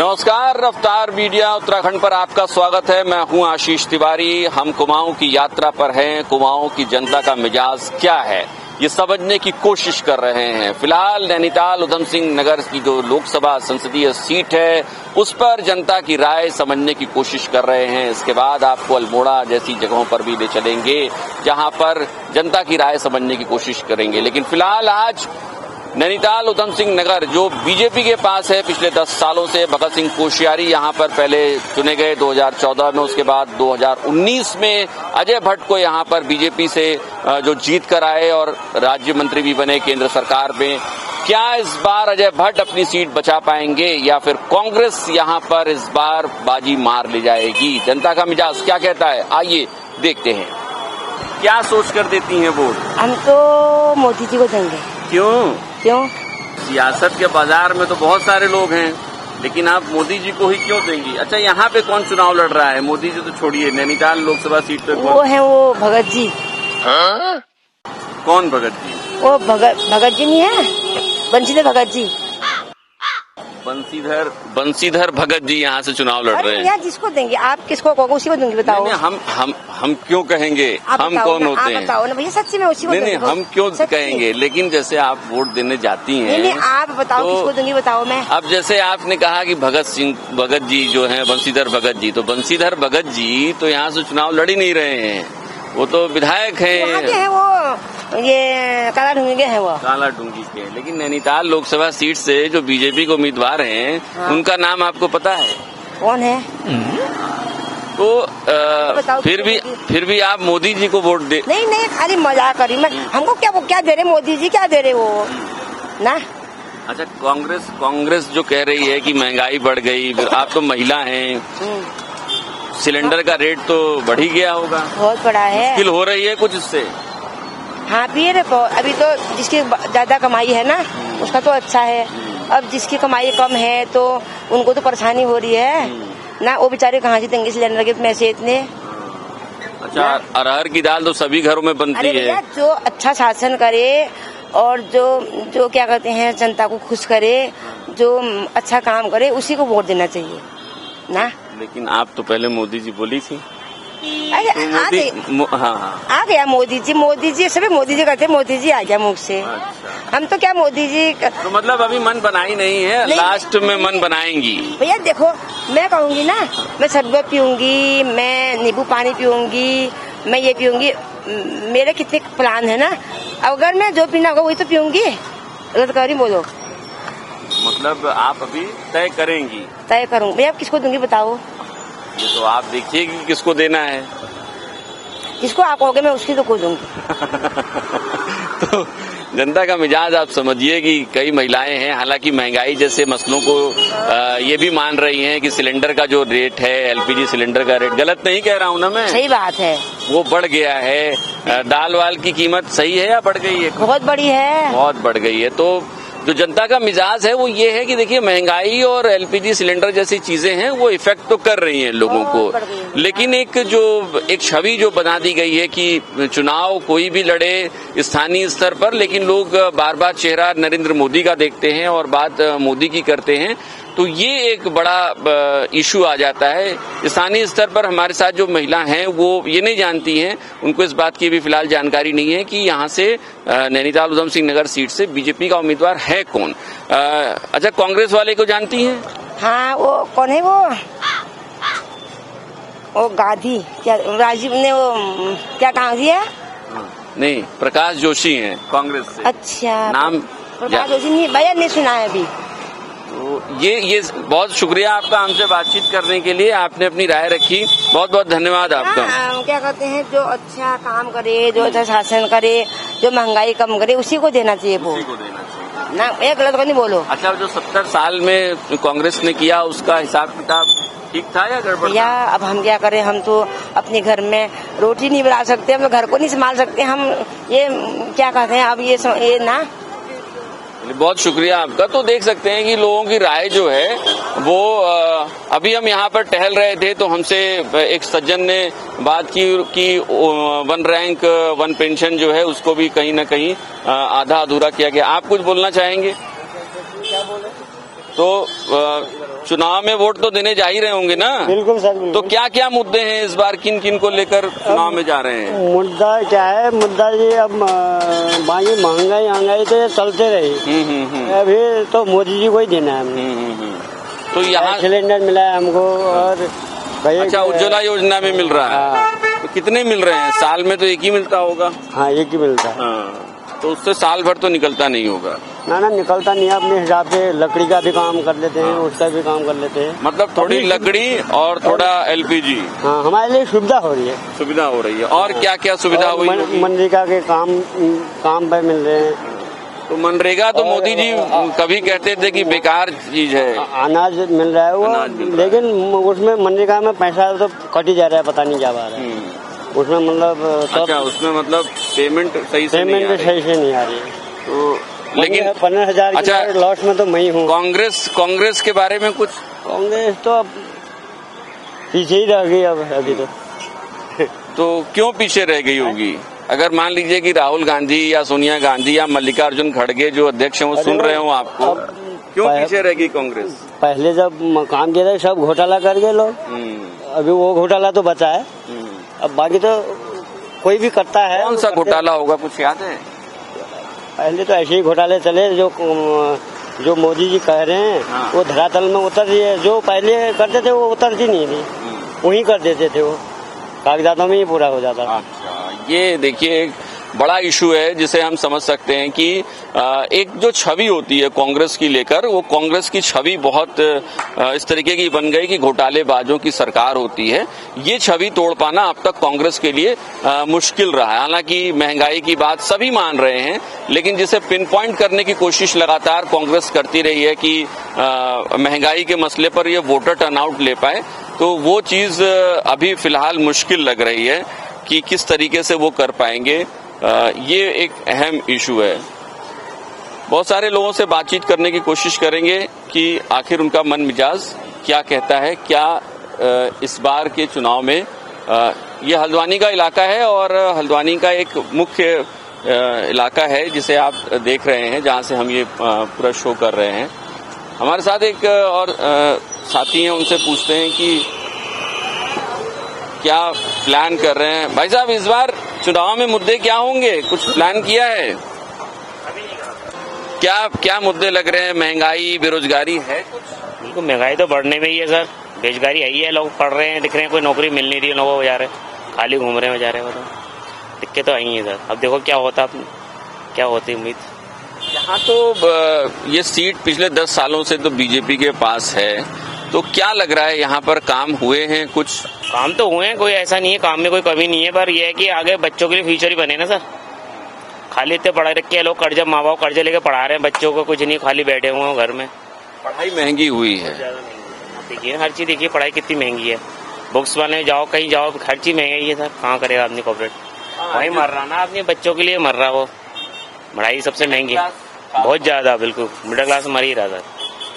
नमस्कार, रफ्तार मीडिया उत्तराखंड पर आपका स्वागत है। मैं हूं आशीष तिवारी। हम कुमाऊं की यात्रा पर हैं। कुमाऊं की जनता का मिजाज क्या है ये समझने की कोशिश कर रहे हैं। फिलहाल नैनीताल उधम सिंह नगर की जो लोकसभा संसदीय सीट है उस पर जनता की राय समझने की कोशिश कर रहे हैं। इसके बाद आपको अल्मोड़ा जैसी जगहों पर भी ले चलेंगे जहां पर जनता की राय समझने की कोशिश करेंगे। लेकिन फिलहाल आज नैनीताल उधम सिंह नगर जो बीजेपी के पास है पिछले 10 सालों से, भगत सिंह कोश्यारी यहां पर पहले चुने गए 2014 में, उसके बाद 2019 में अजय भट्ट को यहां पर बीजेपी से जो जीत कर आए और राज्य मंत्री भी बने केंद्र सरकार में। क्या इस बार अजय भट्ट अपनी सीट बचा पाएंगे या फिर कांग्रेस यहां पर इस बार बाजी मार ले जाएगी? जनता का मिजाज क्या कहता है, आइए देखते हैं। क्या सोच कर देती हैं वोट? हम तो मोदी जी को देंगे। क्यों? सियासत के बाजार में तो बहुत सारे लोग हैं, लेकिन आप मोदी जी को ही क्यों देंगी? अच्छा, यहाँ पे कौन चुनाव लड़ रहा है? मोदी जी तो छोड़िए, नैनीताल लोकसभा सीट पे वो है वो भगत जी। कौन भगत जी? वो भगत जी नहीं है, बंशीधर भगत जी। बंशीधर भगत जी यहाँ से चुनाव लड़ रहे हैं। यार जिसको देंगे, आप किसको कहोगे उसी को दूंगी, बताओ। नहीं, हम क्यों कहेंगे? हम कौन होते हैं? बताओ ना भैया, सच्ची में उसी को नहीं, हम क्यों कहेंगे? लेकिन जैसे आप वोट देने जाती हैं, नहीं आप बताओ तो, किसको दूंगी बताओ। मैं अब जैसे आपने कहा कि भगत जी जो हैं बंशीधर भगत जी, तो बंशीधर भगत जी तो यहाँ से चुनाव लड़ ही नहीं रहे हैं, वो तो विधायक हैं। वो ये काला डूंगी के हैं, वो काला डूंगी के। लेकिन नैनीताल लोकसभा सीट से जो बीजेपी को उम्मीदवार हैं, हाँ। उनका नाम आपको पता है? कौन है? तो फिर भी आप मोदी जी को वोट दे? नहीं खाली मजाक करी मैं। हमको क्या दे रहे मोदी जी, क्या दे रहे वो ना। अच्छा, कांग्रेस जो कह रही है कि महंगाई बढ़ गई, फिर आप तो महिला हैं, सिलेंडर का रेट तो बढ़ ही गया होगा। बहुत बड़ा है, मुश्किल हो रही है कुछ इससे? हाँ भी अभी तो जिसकी ज्यादा कमाई है ना उसका तो अच्छा है। अब जिसकी कमाई कम है तो उनको तो परेशानी हो रही है ना। वो बेचारे कहाँ से देंगे सिलेंडर के पैसे इतने? अच्छा, अरहर की दाल तो सभी घरों में बनती है। जो अच्छा शासन करे और जो क्या कहते हैं जनता को खुश करे, जो अच्छा काम करे, उसी को वोट देना चाहिए ना। लेकिन आप तो पहले मोदी जी बोली थी। अरे हाँ। आ गया मोदी जी सभी मोदी जी करते, मोदी जी आ गया मुख से। अच्छा। हम तो क्या मोदी जी तो मतलब अभी मन बनाई नहीं है, लास्ट में मन बनाएंगी? भैया देखो, मैं कहूँगी ना, मैं शरबत पीऊंगी, मैं नींबू पानी पीऊंगी, मैं ये पीऊंगी, मेरे कितने प्लान है ना। अगर मैं जो पीना होगा वही तो पीऊंगी। गलत कह रही बोलो? मतलब आप अभी तय करेंगी? तय करूँगी भैया। किसको दूंगी बताओ? ये तो आप देखिए कि किसको देना है। जिसको आप कहोगे मैं उसकी तो को दूंगी। तो जनता का मिजाज आप समझिए कि कई महिलाएं हैं, हालांकि महंगाई जैसे मसलों को ये भी मान रही हैं कि सिलेंडर का जो रेट है, एलपीजी सिलेंडर का रेट, गलत नहीं कह रहा हूं ना मैं? सही बात है, वो बढ़ गया है। दाल वाल की कीमत सही है या बढ़ गई है? बहुत बड़ी है, बहुत बढ़ गई है। तो जो जनता का मिजाज है वो ये है कि देखिए, महंगाई और एलपीजी सिलेंडर जैसी चीजें हैं वो इफेक्ट तो कर रही हैं लोगों को, लेकिन एक छवि जो बना दी गई है कि चुनाव कोई भी लड़े स्थानीय स्तर पर, लेकिन लोग बार बार चेहरा नरेंद्र मोदी का देखते हैं और बात मोदी की करते हैं, तो ये एक बड़ा इशू आ जाता है। स्थानीय स्तर पर हमारे साथ जो महिला हैं वो ये नहीं जानती हैं, उनको इस बात की भी फिलहाल जानकारी नहीं है कि यहाँ से नैनीताल उधम सिंह नगर सीट से बीजेपी का उम्मीदवार है कौन। अच्छा, कांग्रेस वाले को जानती हैं? हाँ, वो कौन है? वो गांधी, क्या राजीव ने वो क्या कहा दिया? नहीं, प्रकाश जोशी हैं कांग्रेस से। अच्छा, नाम प्रकाश जोशी नहीं भैया, नहीं सुना है अभी। तो ये बहुत शुक्रिया आपका हमसे बातचीत करने के लिए, आपने अपनी राय रखी, बहुत बहुत धन्यवाद आपका। क्या कहते हैं, जो अच्छा काम करे, जो अच्छा शासन करे, जो महंगाई कम करे, उसी को देना चाहिए वो ना। एक गलत को नहीं बोलो। अच्छा, जो 70 साल में कांग्रेस ने किया उसका हिसाब किताब ठीक था या गड़बड़? भैया अब हम क्या करें, हम तो अपने घर में रोटी नहीं बना सकते, हम घर को नहीं संभाल सकते, हम ये क्या कहते हैं अब ये ना। बहुत शुक्रिया आपका। तो देख सकते हैं कि लोगों की राय जो है वो अभी हम यहाँ पर टहल रहे थे तो हमसे एक सज्जन ने बात की कि 1 रैंक 1 पेंशन जो है उसको भी कहीं ना कहीं आधा अधूरा किया गया। आप कुछ बोलना चाहेंगे? क्या बोले? तो चुनाव में वोट तो देने जा ही रहे होंगे ना? बिल्कुल सर, बिल्कुल। तो क्या क्या मुद्दे हैं इस बार, किन किन को लेकर चुनाव में जा रहे हैं? मुद्दा क्या है, मुद्दा ये अब बाकी महंगाई तो ये चलते रही। अभी तो मोदी जी को ही देना है हमने। तो यहाँ सिलेंडर मिला है हमको, और अच्छा, उज्ज्वला योजना में मिल रहा है। हाँ। तो कितने मिल रहे हैं? साल में तो एक ही मिलता होगा। हाँ, एक ही मिलता है। हाँ, तो उससे साल भर तो निकलता नहीं होगा। ना निकलता नहीं है। अपने हिसाब से लकड़ी का भी काम कर लेते हैं, उसका भी काम कर लेते हैं। मतलब थोड़ी लकड़ी और थोड़ा एलपीजी। हाँ, हमारे लिए सुविधा हो रही है। सुविधा हो रही है। और क्या क्या सुविधा हुई? मनरेगा के काम पे मिल रहे हैं। तो मनरेगा तो मोदी जी कभी कहते थे कि बेकार चीज है। अनाज मिल रहा है वो, लेकिन उसमें मनरेगा में पैसा तो कट ही जा रहा है, पता नहीं क्या बात है उसमें। मतलब अच्छा, उसमें मतलब पेमेंट सही से नहीं आ रही है। तो लेकिन 15,000 अच्छा, लॉस में तो मैं ही हूँ। कांग्रेस के बारे में कुछ? कांग्रेस तो अब पीछे ही रह गई अब अभी तो क्यों पीछे रह गई होगी? अगर मान लीजिए कि राहुल गांधी या सोनिया गांधी या मल्लिकार्जुन खड़गे जो अध्यक्ष हैं वो सुन रहे हो आपको, क्यों पीछे रह गई कांग्रेस? पहले जब काम किया था सब घोटाला कर गए लोग, अभी वो घोटाला तो बचा है। अब बाकी तो कोई भी करता है। कौन सा घोटाला होगा, कुछ याद है? पहले तो ऐसे ही घोटाले चले जो मोदी जी कह रहे हैं। हाँ। वो धरातल में उतर रही है। जो पहले करते थे वो उतरती नहीं थी, वही कर देते थे, वो कागजातों में ही पूरा हो जाता। अच्छा, ये देखिए एक बड़ा इशू है जिसे हम समझ सकते हैं कि एक जो छवि होती है कांग्रेस की लेकर, वो कांग्रेस की छवि बहुत इस तरीके की बन गई कि घोटालेबाजों की सरकार होती है। ये छवि तोड़ पाना अब तक कांग्रेस के लिए मुश्किल रहा है। हालांकि महंगाई की बात सभी मान रहे हैं, लेकिन जिसे पिन पॉइंट करने की कोशिश लगातार कांग्रेस करती रही है कि महंगाई के मसले पर ये वोटर टर्नआउट ले पाए, तो वो चीज अभी फिलहाल मुश्किल लग रही है कि किस तरीके से वो कर पाएंगे। ये एक अहम इशू है। बहुत सारे लोगों से बातचीत करने की कोशिश करेंगे कि आखिर उनका मन मिजाज क्या कहता है, क्या इस बार के चुनाव में। ये हल्द्वानी का इलाका है और हल्द्वानी का एक मुख्य इलाका है जिसे आप देख रहे हैं, जहां से हम ये पूरा शो कर रहे हैं। हमारे साथ एक और साथी हैं, उनसे पूछते हैं कि क्या प्लान कर रहे हैं। भाई साहब, इस बार चुनाव में मुद्दे क्या होंगे, कुछ प्लान किया है? क्या मुद्दे लग रहे हैं? महंगाई, बेरोजगारी है कुछ? बिल्कुल, महंगाई तो बढ़ने में ही है सर। बेरोजगारी है ही है, लोग पढ़ रहे हैं, दिख रहे हैं, कोई नौकरी मिल नहीं रही है लोगों को, जा रहे खाली घूम रहे हैं, जा रहे हैं। बताओ, दिक्कत तो आई है सर। अब देखो क्या होता, क्या होती उम्मीद। यहाँ तो ये सीट पिछले 10 सालों से तो बीजेपी के पास है, तो क्या लग रहा है यहाँ पर काम हुए हैं कुछ? काम तो हुए हैं, कोई ऐसा नहीं है, काम में कोई कमी नहीं है, पर यह है कि आगे बच्चों के लिए फ्यूचर ही बने ना सर। खाली इतने पढ़ा रखे लोग, कर्जा, माँ बाप कर्जा लेके पढ़ा रहे हैं बच्चों को, कुछ नहीं, खाली बैठे हुए हैं घर में। पढ़ाई महंगी हुई है। देखिए हर चीज, देखिए पढ़ाई कितनी महंगी है। बुक्स वाले जाओ, कहीं जाओ, हर चीज महंगी है सर। कहाँ करेगा आदमी कॉपरेट? वही मर रहा ना आदमी, बच्चों के लिए मर रहा। वो पढ़ाई सबसे महंगी, बहुत ज्यादा। बिल्कुल मिडिल क्लास मर ही रहा सर,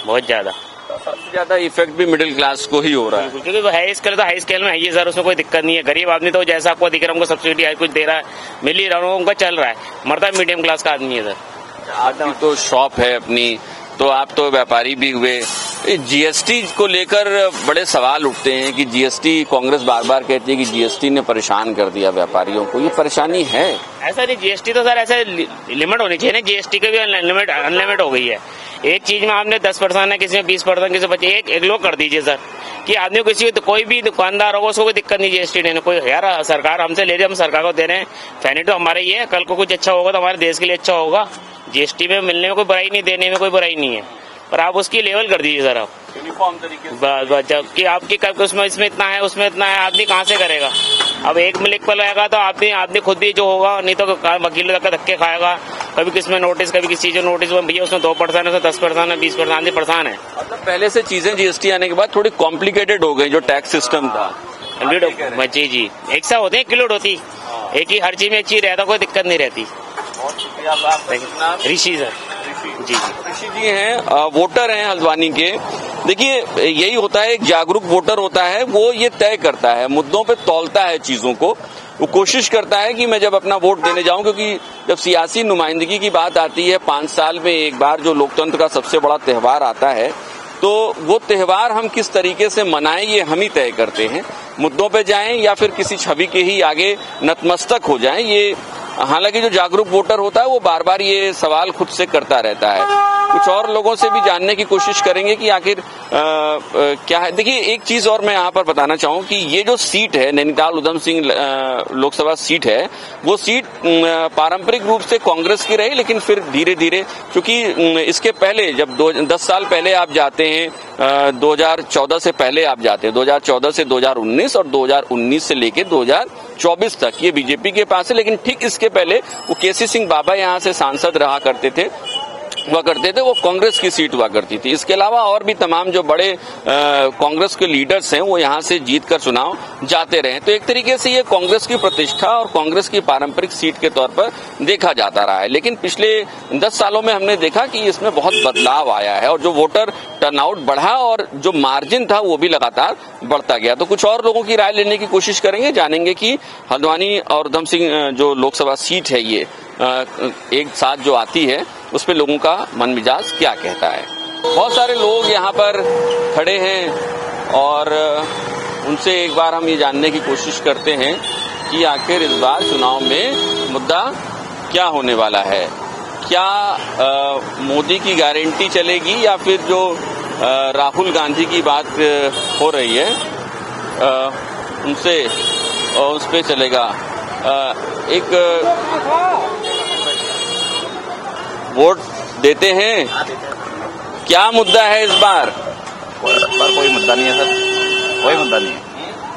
बहुत ज्यादा। सबसे ज्यादा इफेक्ट भी मिडिल क्लास को ही हो रहा है, क्योंकि वो हाई स्केल, तो हाई स्केल में है ये सर, उसमें कोई दिक्कत नहीं है। गरीब आदमी तो जैसा आपको दिख रहा है, उनको सब्सिडी कुछ दे रहा है, मिल ही रहा है, उनका चल रहा है। मरता है मीडियम क्लास का आदमी है सर। आपकी तो शॉप है अपनी, तो आप तो व्यापारी भी हुए। जीएसटी को लेकर बड़े सवाल उठते हैं कि जीएसटी, कांग्रेस बार बार कहती है कि जीएसटी ने परेशान कर दिया व्यापारियों को। ये परेशानी है? ऐसा नहीं, जीएसटी तो सर ऐसे लिमिट होनी चाहिए ना। जीएसटी की भी अनलिमिट हो गई है। एक चीज में आपने 10% है, किसी में 20%, किसी में 25%, एक लोग कर दीजिए सर, कि आदमी को किसी, तो कोई भी दुकानदार होगा उसको कोई दिक्कत नहीं जीएसटी देने। कोई यार सरकार हमसे ले रही है, हम सरकार को दे रहे हैं, फैनिट तो हमारे ही है। कल को कुछ अच्छा होगा तो हमारे देश के लिए अच्छा होगा। जीएसटी में मिलने में कोई बुराई नहीं, देने में कोई बुराई नहीं है, पर आप उसकी लेवल कर दीजिए सर। आप यूनिफॉर्म तरीके से कि आपकी उसमें इसमें इतना है, उसमें इतना है, आदमी कहाँ से करेगा? अब एक मिल्क पर लगेगा तो आदमी खुद भी जो होगा, नहीं तो वकील तक धक्के खाएगा। कभी किसमें नोटिस, कभी किसी चीज नोटिस, भैया उसमें 2% है, उसमें 10% है, 20%, आदमी परेशान है। मतलब पहले से चीजें जीएसटी आने के बाद थोड़ी कॉम्प्लिकेटेड हो गई, जो टैक्स सिस्टम था। जी, एक सा होते हैं, किलोड होती, एक ही हर चीज में एक चीज रहता, कोई दिक्कत नहीं रहती। ऋषि सर। जी ऋषि जी हैं, वोटर हैं हल्द्वानी के। देखिए, यही होता है, एक जागरूक वोटर होता है, वो ये तय करता है, मुद्दों पे तौलता है चीजों को। वो कोशिश करता है कि मैं जब अपना वोट देने जाऊं, क्योंकि जब सियासी नुमाइंदगी की बात आती है, 5 साल में एक बार जो लोकतंत्र का सबसे बड़ा त्योहार आता है, तो वो त्योहार हम किस तरीके से मनाएं ये हम ही तय करते हैं। मुद्दों पे जाएं या फिर किसी छवि के ही आगे नतमस्तक हो जाएं, ये हालांकि जो जागरूक वोटर होता है वो बार बार ये सवाल खुद से करता रहता है। कुछ और लोगों से भी जानने की कोशिश करेंगे कि आखिर क्या है। देखिए, एक चीज और मैं यहाँ पर बताना चाहूँ कि ये जो सीट है, नैनीताल उधम सिंह लोकसभा सीट है, वो सीट पारंपरिक रूप से कांग्रेस की रही, लेकिन फिर धीरे धीरे, क्योंकि इसके पहले जब 10 साल पहले आप जाते हैं, 2014 से पहले आप जाते हैं, 2014 से 2019 और 2019 से लेके 2024 तक ये बीजेपी के पास है। लेकिन ठीक इसके पहले वो केसी सिंह बाबा यहाँ से सांसद रहा करते थे, वो कांग्रेस की सीट हुआ करती थी। इसके अलावा और भी तमाम जो बड़े कांग्रेस के लीडर्स हैं वो यहाँ से जीतकर चुनाव जाते रहे। तो एक तरीके से ये कांग्रेस की प्रतिष्ठा और कांग्रेस की पारंपरिक सीट के तौर पर देखा जाता रहा है। लेकिन पिछले 10 सालों में हमने देखा कि इसमें बहुत बदलाव आया है और जो वोटर टर्नआउट बढ़ा और जो मार्जिन था वो भी लगातार बढ़ता गया। तो कुछ और लोगों की राय लेने की कोशिश करेंगे, जानेंगे कि हल्द्वानी और उधम सिंह जो लोकसभा सीट है ये एक साथ जो आती है उस पे लोगों का मन मिजाज क्या कहता है। बहुत सारे लोग यहाँ पर खड़े हैं और उनसे एक बार हम ये जानने की कोशिश करते हैं कि आखिर इस बार चुनाव में मुद्दा क्या होने वाला है। क्या मोदी की गारंटी चलेगी या फिर जो राहुल गांधी की बात हो रही है उनसे उस पे चलेगा। एक वोट देते हैं, क्या मुद्दा है इस बार? कोई मुद्दा नहीं है सर, कोई मुद्दा नहीं है,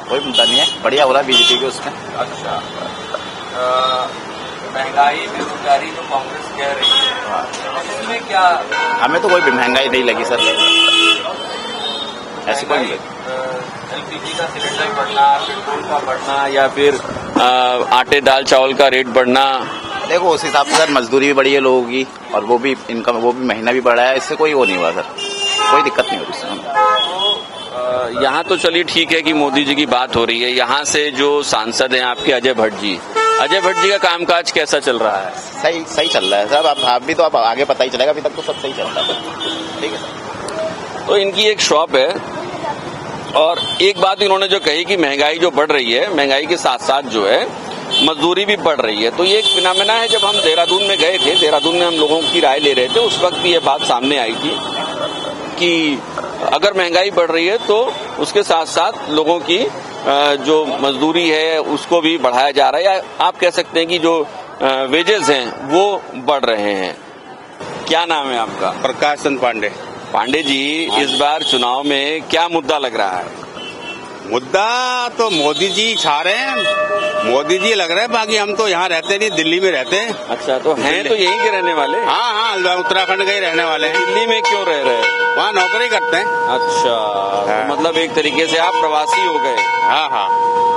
कोई मुद्दा नहीं है। बढ़िया हो रहा है बीजेपी के उसमें। अच्छा, महंगाई बेरोजगारी जो कांग्रेस कह रही है उसमें क्या? हमें तो कोई महंगाई नहीं लगी सर, ऐसी कोई नहीं। एलपीजी का सिलेंडर बढ़ना, पेट्रोल का बढ़ना या फिर आटे दाल चावल का रेट बढ़ना, देखो उस हिसाब से सर मजदूरी भी बढ़ी है लोगों की और वो भी इनकम, वो भी महीना भी बढ़ा है, इससे कोई वो नहीं हुआ सर, कोई दिक्कत नहीं हो रही इसमें। यहाँ तो चलिए ठीक है कि मोदी जी की बात हो रही है। यहाँ से जो सांसद हैं आपके अजय भट्ट जी का कामकाज कैसा चल रहा है? सही चल रहा है सर। आप भी तो आप आगे पता ही चलेगा, अभी तक तो सब सही चल रहा है। ठीक है सर। तो इनकी एक शॉप है और एक बात इन्होंने जो कही कि महंगाई जो बढ़ रही है, महंगाई के साथ साथ जो है मजदूरी भी बढ़ रही है। तो ये एक फिनोमेना है। जब हम देहरादून में गए थे, देहरादून में हम लोगों की राय ले रहे थे, उस वक्त भी ये बात सामने आई थी कि अगर महंगाई बढ़ रही है तो उसके साथ साथ लोगों की जो मजदूरी है उसको भी बढ़ाया जा रहा है, या आप कह सकते हैं कि जो वेजेस हैं वो बढ़ रहे हैं। क्या नाम है आपका? प्रकाश चंद पांडे। पांडे जी, इस बार चुनाव में क्या मुद्दा लग रहा है? मुद्दा तो मोदी जी छा रहे हैं, मोदी जी लग रहे हैं। बाकी हम तो यहाँ रहते नहीं, दिल्ली में रहते हैं। अच्छा, तो हैं तो यहीं के रहने वाले? हाँ, उत्तराखंड के ही रहने वाले हैं। दिल्ली में क्यों रह रहे हैं? वहाँ नौकरी करते हैं। अच्छा, तो मतलब एक तरीके से आप प्रवासी हो गए। हाँ।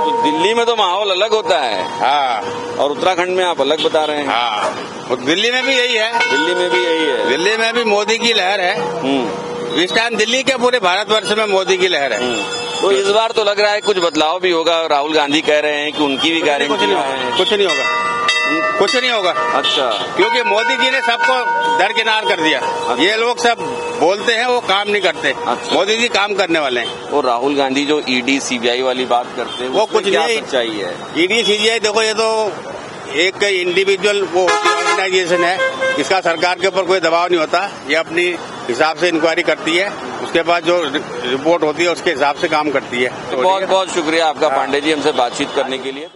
तो दिल्ली में तो माहौल अलग होता है। हाँ। और उत्तराखंड में आप अलग बता रहे हैं। हाँ, दिल्ली में भी यही है। दिल्ली में भी यही है। दिल्ली में भी मोदी की लहर है। इस टाइम दिल्ली के पूरे भारतवर्ष में मोदी की लहर है। तो इस बार तो लग रहा है कुछ बदलाव भी होगा। राहुल गांधी कह रहे हैं कि उनकी भी गारंटी है। कुछ नहीं होगा, कुछ नहीं होगा। अच्छा, क्योंकि मोदी जी ने सबको दरकिनार कर दिया। ये लोग सब बोलते हैं, वो काम नहीं करते। अच्छा। मोदी जी काम करने वाले हैं। और राहुल गांधी जो ईडी सीबीआई वाली बात करते हैं वो कुछ नहीं चाहिए। ईडी सीबीआई देखो, ये तो एक इंडिविजुअल वो ऑर्गेनाइजेशन है, इसका सरकार के ऊपर कोई दबाव नहीं होता। ये अपनी हिसाब से इंक्वायरी करती है, उसके बाद जो रिपोर्ट होती है उसके हिसाब से काम करती है। बहुत बहुत शुक्रिया आपका पांडे जी, हमसे बातचीत करने के लिए।